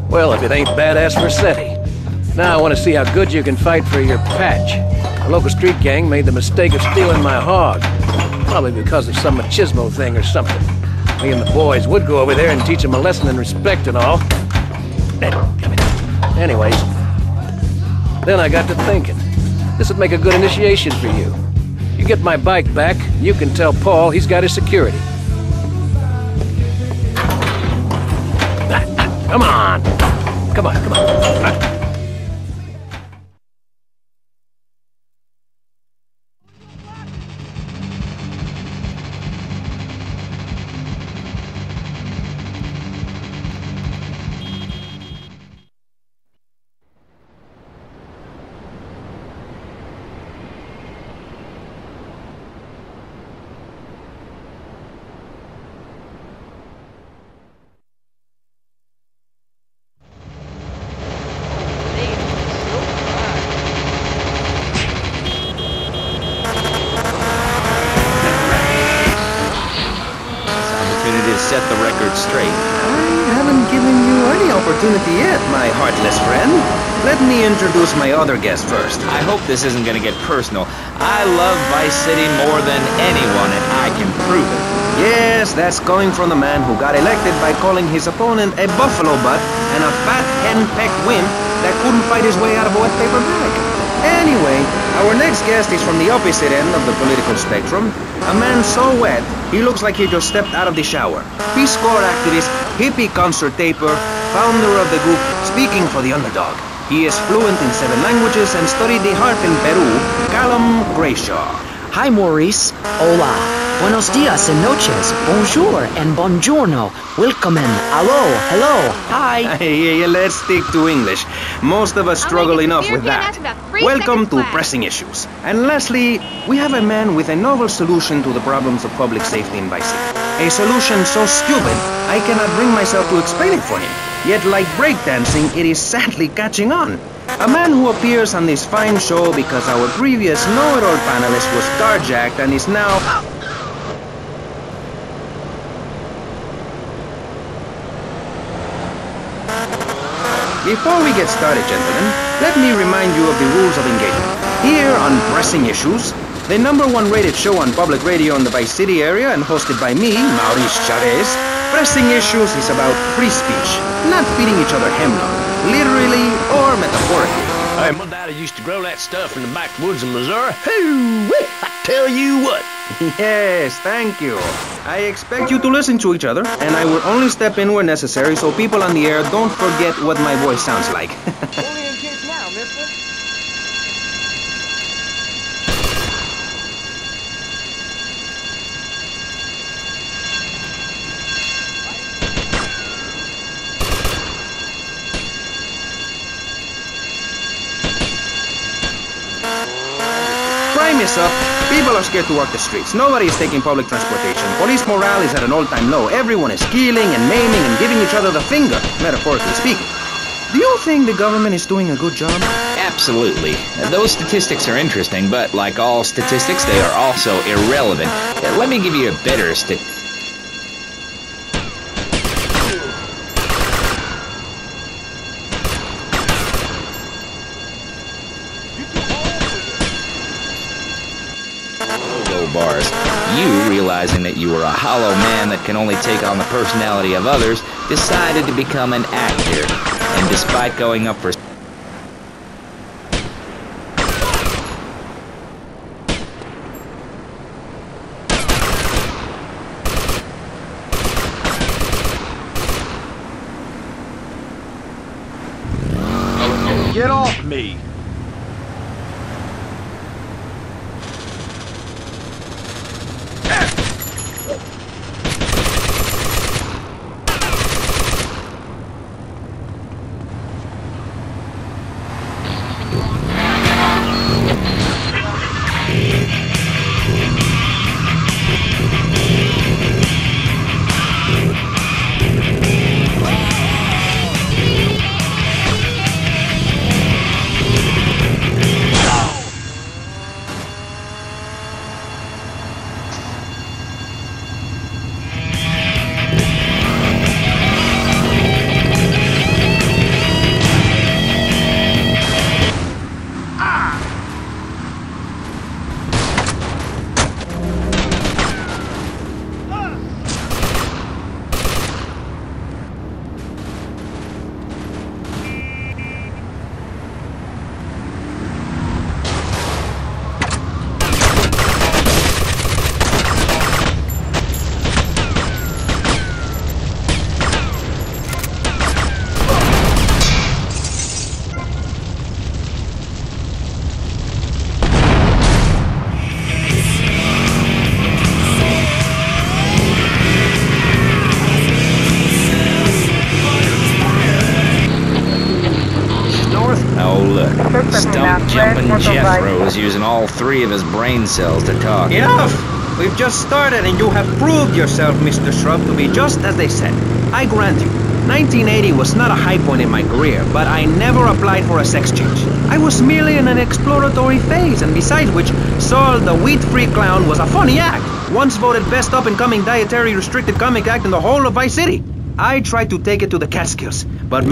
Well, if it ain't badass Vercetti. Now I want to see how good you can fight for your patch. A local street gang made the mistake of stealing my hog. Probably because of some machismo thing or something. Me and the boys would go over there and teach them a lesson in respect and all. Anyways, then I got to thinking. This would make a good initiation for you. You get my bike back, you can tell Paul he's got his security. Come on! Come on, come on. Set the record straight. I haven't given you any opportunity yet, my heartless friend. Let me introduce my other guest first. I hope this isn't gonna get personal. I love Vice City more than anyone, and I can prove it. Yes, that's coming from the man who got elected by calling his opponent a buffalo butt and a fat hen-pecked wimp that couldn't fight his way out of a wet paper bag. Anyway, our next guest is from the opposite end of the political spectrum. A man so wet, he looks like he just stepped out of the shower. Peace Corps activist, hippie concert taper, founder of the group Speaking for the Underdog. He is fluent in 7 languages and studied the harp in Peru, Callum Grayshaw. Hi, Maurice. Hola. Buenos dias and noches. Bonjour and buongiorno. Welcome and hello, hello, hi. Hey, let's stick to English. Most of us struggle enough with that. Welcome to Pressing Issues. And lastly, we have a man with a novel solution to the problems of public safety in Vice City. A solution so stupid, I cannot bring myself to explain it for him. Yet like breakdancing, it is sadly catching on. A man who appears on this fine show because our previous know-it-all panelist was carjacked and is now... Before we get started, gentlemen, let me remind you of the rules of engagement. Here on Pressing Issues, the #1 rated show on public radio in the Vice City area and hosted by me, Maurice Chavez, Pressing Issues is about free speech, not feeding each other hemlock, literally or metaphorically. Hey, my daddy used to grow that stuff in the backwoods of Missouri. Hoo-wee! I tell you what. Yes, thank you. I expect you to listen to each other, and I will only step in where necessary so people on the air don't forget what my voice sounds like. Only in kids now, mister. Crime is up. People are scared to walk the streets. Nobody is taking public transportation. Police morale is at an all-time low. Everyone is killing and maiming and giving each other the finger, metaphorically speaking. Do you think the government is doing a good job? Absolutely. Those statistics are interesting, but like all statistics, they are also irrelevant. Let me give you a better bars. You, realizing that you were a hollow man that can only take on the personality of others, decided to become an actor. And despite going up for Get off me! Rose, using all 3 of his brain cells to talk. Enough! We've just started and you have proved yourself, Mr. Shrub, to be just as they said. I grant you, 1980 was not a high point in my career, but I never applied for a sex change. I was merely in an exploratory phase, and besides which, Saul the wheat-free clown was a funny act. Once voted best up-and-coming dietary restricted comic act in the whole of Vice City. I tried to take it to the Catskills, but